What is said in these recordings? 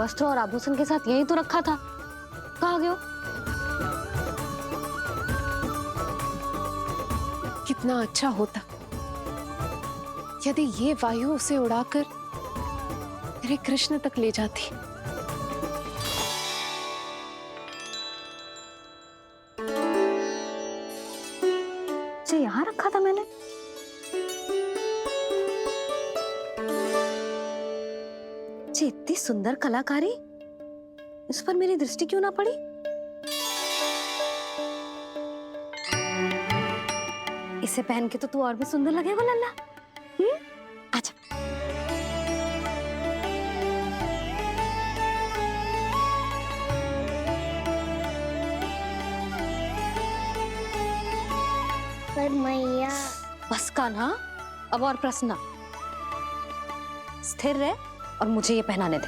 वस्त्र और आभूषण के साथ यही तो रखा था, कहाँ गए हो? कितना अच्छा होता यदि ये वायु उसे उड़ाकर मेरे कृष्ण तक ले जाती। ये यहाँ रखा था मैंने। ये इतनी सुंदर कलाकारी, इस पर मेरी दृष्टि क्यों ना पड़ी? इसे पहन के तो तू और भी सुंदर लगेगा लल्ला। अच्छा। पर मैया। बस कान्हा, अब और प्रश्न ना। स्थिर रह और मुझे ये पहनाने दे।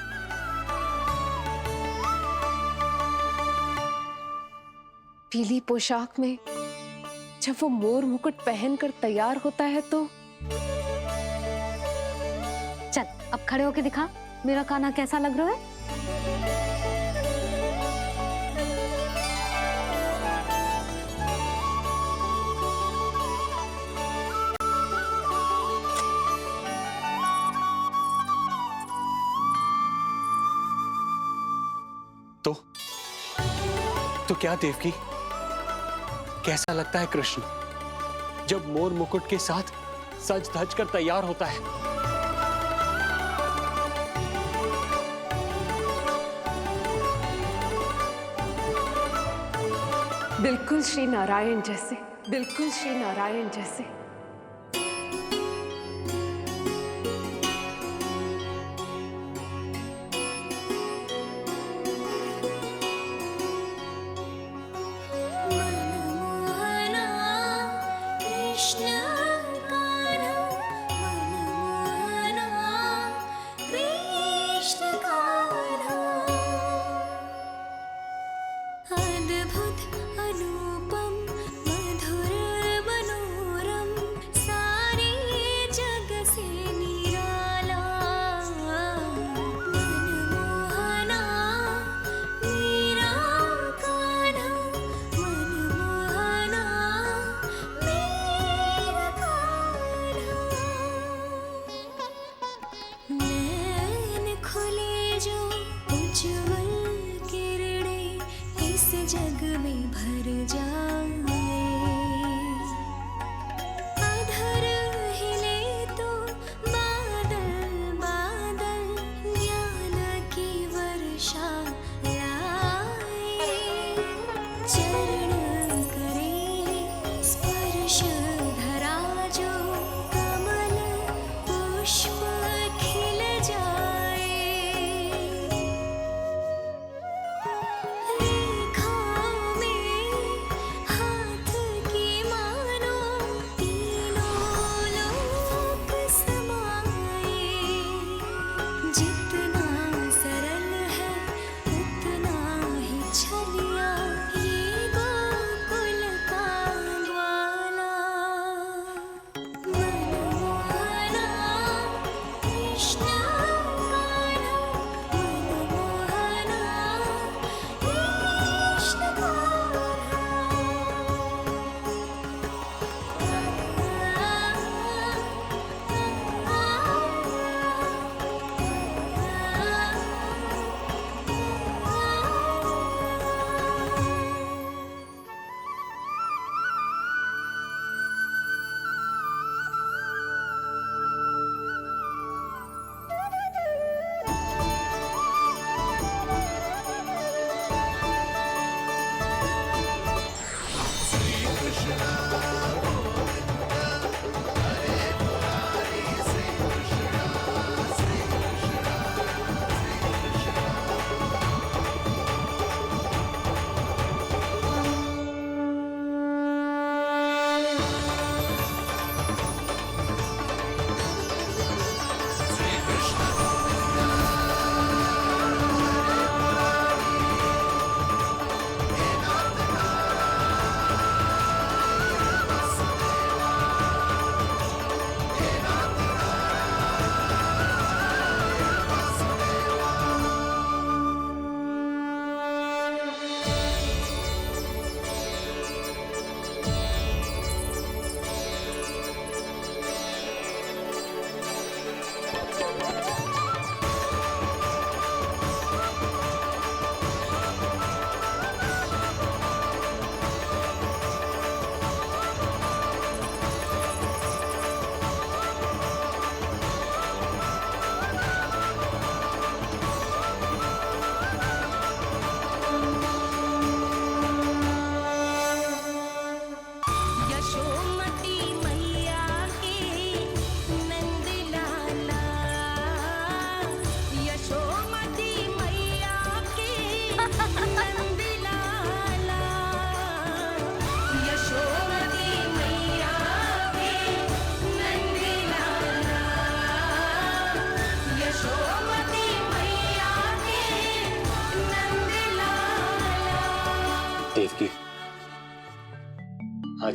पीली पोशाक में जब वो मोर मुकुट पहनकर तैयार होता है तो चल अब खड़े होके दिखा मेरा कान्हा कैसा लग रहा है। तो क्या देवकी, कैसा लगता है कृष्ण जब मोर मुकुट के साथ सज धज कर तैयार होता है? बिल्कुल श्री नारायण जैसे, बिल्कुल श्री नारायण जैसे। जग में भर जाए, अधर हिले तो बादल बादल ज्ञान की वर्षा लाए, चरण करे स्पर्श धरा जो कमल पुष्प खिल जाए।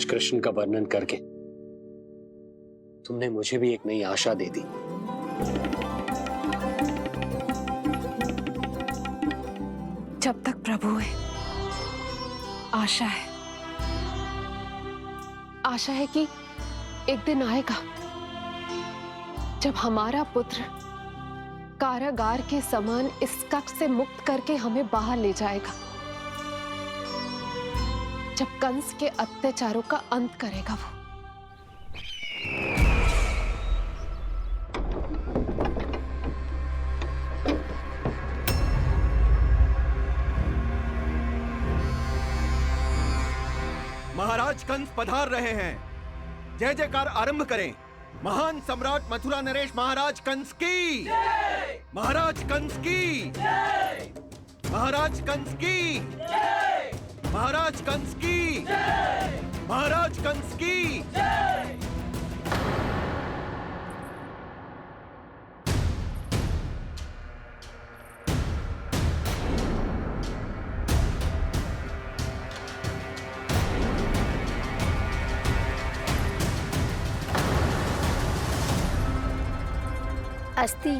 कृष्ण का वर्णन करके तुमने मुझे भी एक नई आशा दे दी। जब तक प्रभु है, आशा है। आशा है कि एक दिन आएगा जब हमारा पुत्र कारागार के समान इस कक्ष से मुक्त करके हमें बाहर ले जाएगा, जब कंस के अत्याचारों का अंत करेगा वो। महाराज कंस पधार रहे हैं। जय जयकार आरंभ करें। महान सम्राट मथुरा नरेश महाराज कंस की, महाराज कंस की, महाराज कंस की, महाराज कंस की, महाराज कंस की। अस्ति।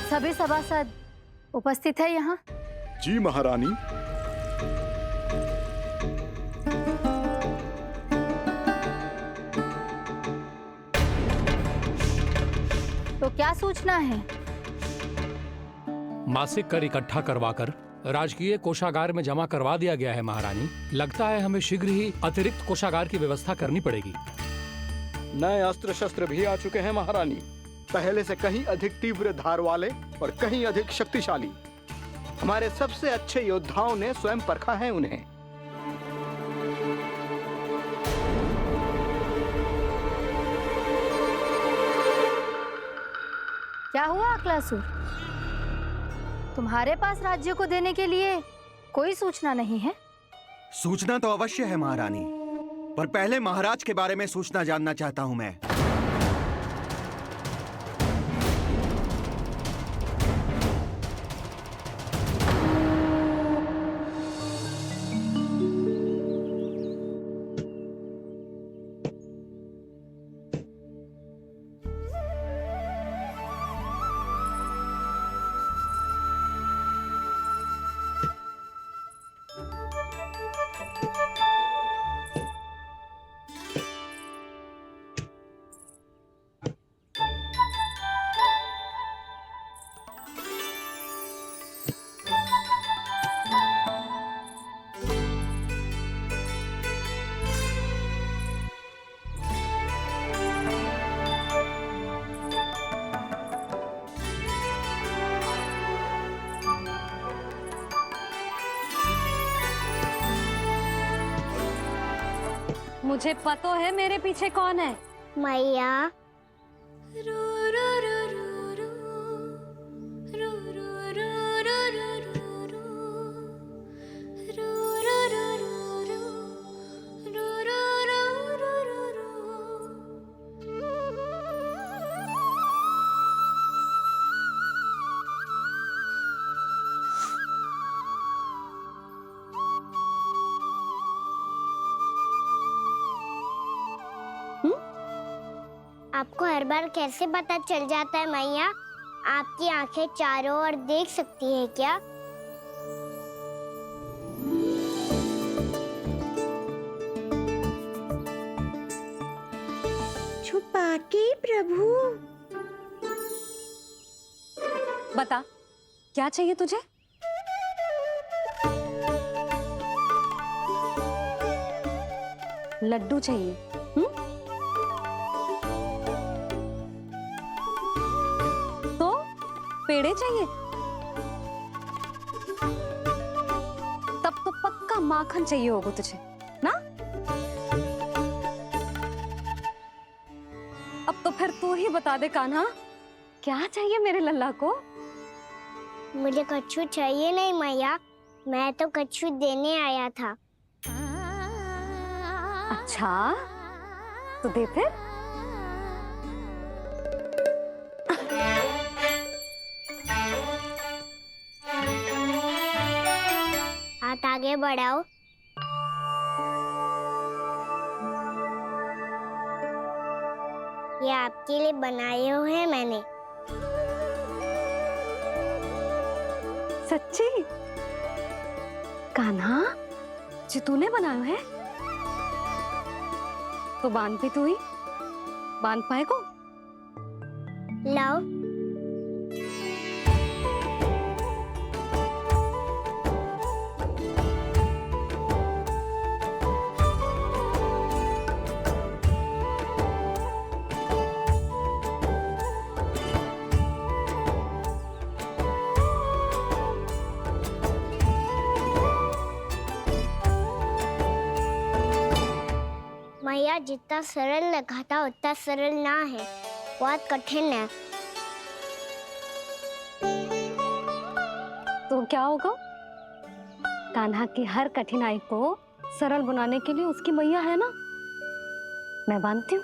सभी सभासद उपस्थित है यहाँ? जी महारानी। तो क्या सूचना है? मासिक कर इकट्ठा करवाकर राजकीय कोषागार में जमा करवा दिया गया है महारानी। लगता है हमें शीघ्र ही अतिरिक्त कोषागार की व्यवस्था करनी पड़ेगी। नए अस्त्र शस्त्र भी आ चुके हैं महारानी, पहले से कहीं अधिक तीव्र धार वाले और कहीं अधिक शक्तिशाली। हमारे सबसे अच्छे योद्धाओं ने स्वयं परखा है उन्हें। क्या हुआ अक्लासुर? तुम्हारे पास राज्य को देने के लिए कोई सूचना नहीं है? सूचना तो अवश्य है महारानी, पर पहले महाराज के बारे में सूचना जानना चाहता हूं मैं। मुझे पता है मेरे पीछे कौन है। मैया। आपको हर बार कैसे पता चल जाता है मैया? आपकी आंखें चारों ओर देख सकती है क्या? छुपा के प्रभु। बता, क्या चाहिए तुझे? लड्डू चाहिए? तो पेड़े चाहिए? तब तो पक्का माखन चाहिए होगा तुझे ना? अब तो फिर तू ही बता दे कान्हा, क्या चाहिए मेरे लल्ला को? मुझे कच्छू चाहिए नहीं मैया, मैं तो कच्छू देने आया था। अच्छा तो दे फिर। हाथ आगे बढ़ाओ। ये आपके लिए बनाए हुए हैं मैंने। सच्ची? कान्हा जी तूने बनाया है? तो बांध भी तू ही बांध पाएगा? लाओ। मैया जितना सरल लगा था उतना सरल ना है, बहुत कठिन है। तो क्या होगा? कान्हा की हर कठिनाई को सरल बनाने के लिए उसकी मैया है ना, मैं बांधती हूँ।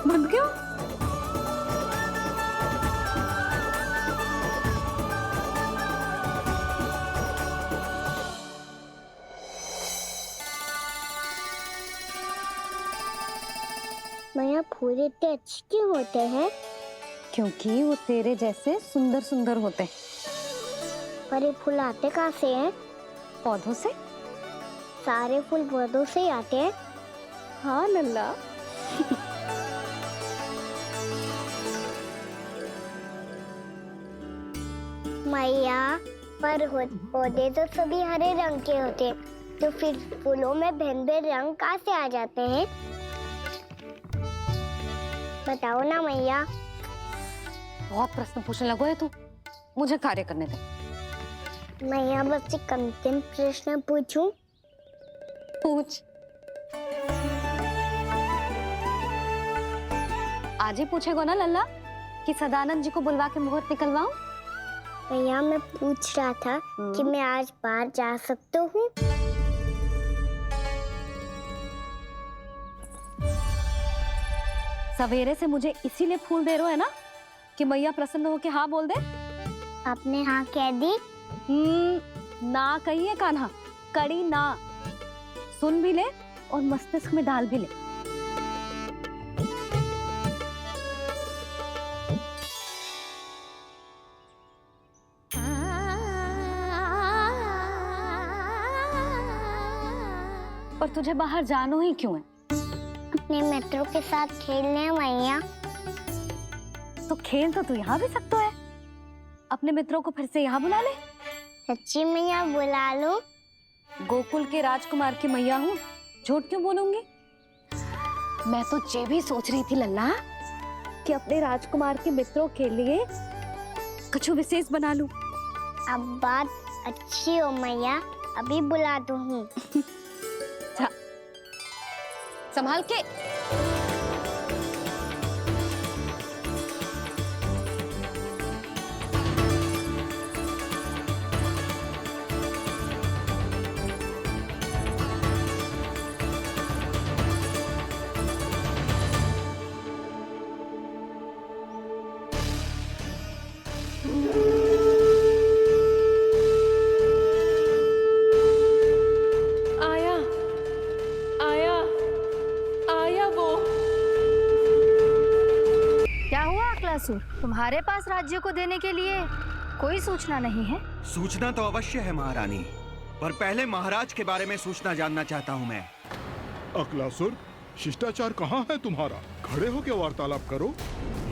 बंद क्यों? मैया फूल इतने अच्छे क्यों होते हैं? क्योंकि वो तेरे जैसे सुंदर सुंदर होते हैं। पर ये फूल आते कहाँ से हैं? पौधों से। सारे फूल पौधों से ही आते हैं? हाँ लल्ला। मैया पर पौधे तो सभी हरे रंग के होते हैं, तो फिर फूलों में भिन्न भिन्न रंग कहाँ से आ जाते हैं? बताओ ना मैया। बहुत प्रश्न पूछने लगो है तू, मुझे कार्य करने दे। मैया बस एक अंतिम प्रश्न पूछूं? पूछ। आज ही पूछेगा ना लल्ला कि सदानंद जी को बुलवा के मुहूर्त निकलवाऊं? मैया मैं पूछ रहा था कि मैं आज बाहर जा सकता हूँ? सवेरे से मुझे इसीलिए फूल दे रहे हो है ना कि मैया प्रसन्न हो के हाँ बोल दे। आपने हाँ कह दी? ना कहिए कान्हा, कड़ी ना। सुन भी ले और मस्तिष्क में डाल भी ले। पर तुझे बाहर जानो ही क्यों है? अपने मित्रों के साथ खेलने मैया। तो खेल तो तू यहाँ भी सकता है। अपने मित्रों को फिर से यहाँ बुला ले। सच्ची मैया बुला लो। गोकुल के राजकुमार की मैया हूँ, झूठ क्यों बोलूंगी? मैं तो ये भी सोच रही थी लल्ला कि अपने राजकुमार के मित्रों के लिए कुछ विशेष बना लूं। अब बात अच्छी हो मैया, अभी बुला दूँ। संभाल के। तुम्हारे पास राज्य को देने के लिए कोई सूचना नहीं है? सूचना तो अवश्य है महारानी, पर पहले महाराज के बारे में सूचना जानना चाहता हूँ मैं। अकलासुर, शिष्टाचार कहाँ है तुम्हारा? खड़े होकर वार्तालाप करो।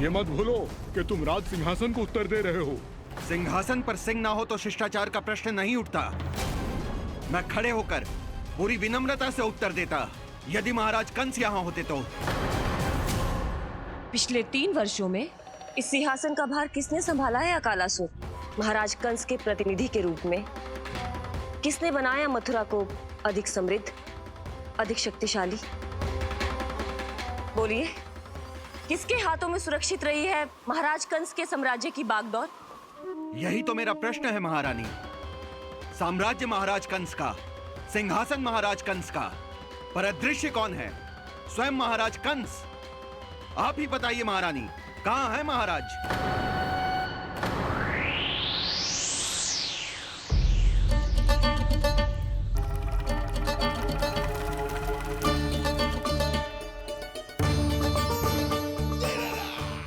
ये मत भूलो कि तुम राज सिंहासन को उत्तर दे रहे हो। सिंहासन पर सिंह ना हो तो शिष्टाचार का प्रश्न नहीं उठता। मैं खड़े होकर पूरी विनम्रता से उत्तर देता यदि महाराज कंस यहाँ होते तो। पिछले 3 वर्षों में इस सिंहासन का भार किसने संभाला है अकालासुर? महाराज कंस के प्रतिनिधि के रूप में किसने बनाया मथुरा को अधिक समृद्ध, अधिक शक्तिशाली? बोलिए, किसके हाथों में सुरक्षित रही है महाराज कंस के साम्राज्य की बागडोर? यही तो मेरा प्रश्न है महारानी। साम्राज्य महाराज कंस का, सिंहासन महाराज कंस का, पर अदृश्य कौन है? स्वयं महाराज कंस। आप ही बताइए महारानी, कहाँ है महाराज?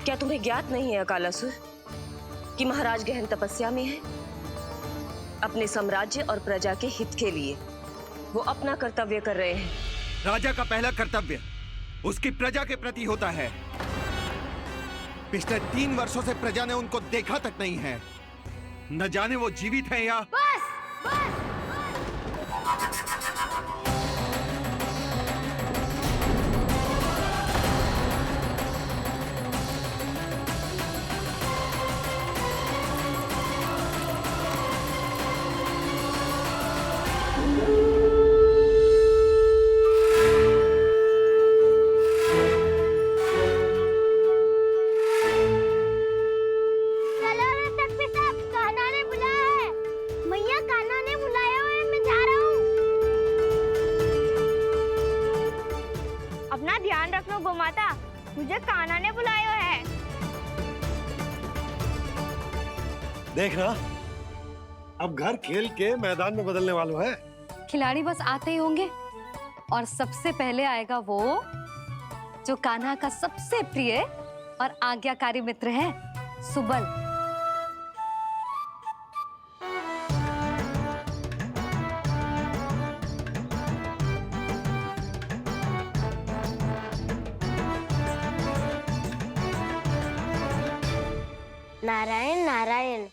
क्या तुम्हें ज्ञात नहीं है अकालासुर कि महाराज गहन तपस्या में है? अपने साम्राज्य और प्रजा के हित के लिए वो अपना कर्तव्य कर रहे हैं। राजा का पहला कर्तव्य उसकी प्रजा के प्रति होता है। पिछले 3 वर्षों से प्रजा ने उनको देखा तक नहीं है। न जाने वो जीवित हैं या बस बस चलो रे तख्ती साहब, कान्हा ने बुलाया है। मैया कान्हा ने बुलाया है, मैं जा रहा हूँ। अपना ध्यान रखना गोमाता, मुझे कान्हा ने बुलाया है। देख रहा, अब घर खेल के मैदान में बदलने वालों है। खिलाड़ी बस आते ही होंगे और सबसे पहले आएगा वो जो कान्हा का सबसे प्रिय और आज्ञाकारी मित्र है, सुबल। नारायण नारायण,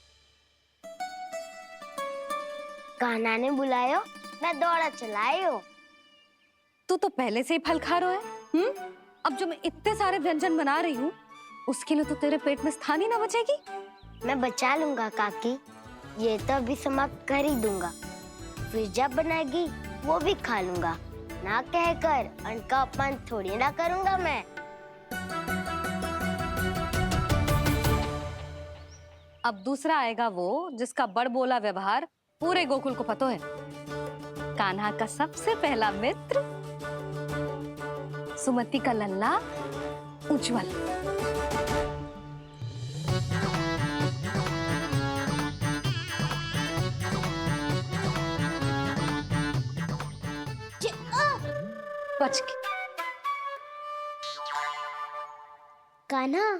कान्हा ने बुलायो, मैं दौड़ा चलायो। तू तो पहले से ही फल खा रहा है। अब जो मैं इतने सारे व्यंजन बना रही हूँ उसके लिए तो तेरे पेट में स्थान ही ना बचेगी। मैं बचा लूंगा काकी, ये तो अभी समाप्त कर ही दूंगा। फिर जब बनाएगी वो भी खा लूंगा। ना कहकर अन्न का अपमान थोड़ी ना करूंगा मैं। अब दूसरा आएगा वो जिसका बड़बोला व्यवहार पूरे गोकुल को पता है, कान्हा का सबसे पहला मित्र, सुमति का लल्ला उज्जवल। बच के। कान्हा,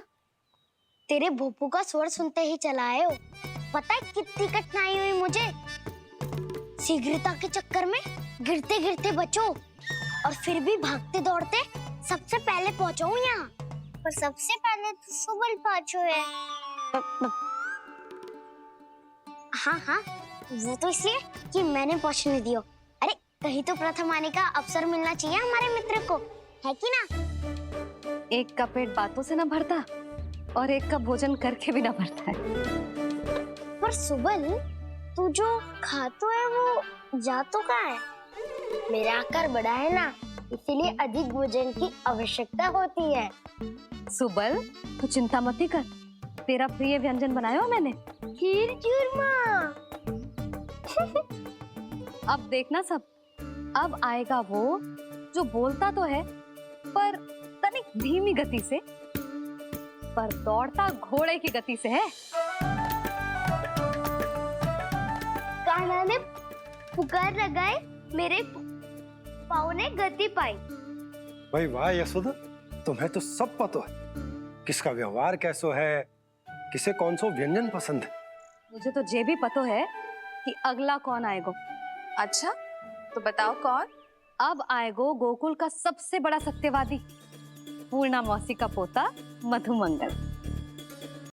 तेरे भोपू का स्वर सुनते ही चला आए हो। पता है कितनी कठिनाई हुई मुझे। शीघ्रता के चक्कर में गिरते गिरते बचो और फिर भी भागते दौड़ते सबसे पहले पहुंचो यहाँ। पर सबसे पहले तो सुबल पहुंचो है। हाँ हाँ, वो तो इसलिए कि मैंने पहुंचने दियो। अरे कहीं तो प्रथम आने का अवसर मिलना चाहिए हमारे मित्र को, है कि ना? एक का पेट बातों से ना भरता और एक का भोजन करके भी ना भरता है। पर सुबल, तू जो खातो है वो जातो कहाँ है? मेरा आकार बड़ा है ना, इसीलिए अधिक भोजन की आवश्यकता होती है। सुबल, तू चिंता मत कर, तेरा प्रिय व्यंजन बनाया हो मैंने, खीर चूरमा। अब देखना सब, अब आएगा वो जो बोलता तो है पर तनिक धीमी गति से, पर दौड़ता घोड़े की गति से है। कान्हा ने पुकार लगाए, मेरे पाँव ने गति पाई। भाई वाह यशोदा, तुम्हें तो सब पता है, किसका व्यवहार कैसो है, किसे कौन सो व्यंजन पसंद है। मुझे तो ये भी पता है कि अगला कौन आएगो। अच्छा, तो बताओ कौन? अब आएगो गोकुल का सबसे बड़ा सत्यवादी, पूर्णा मौसी का पोता मधुमंगल।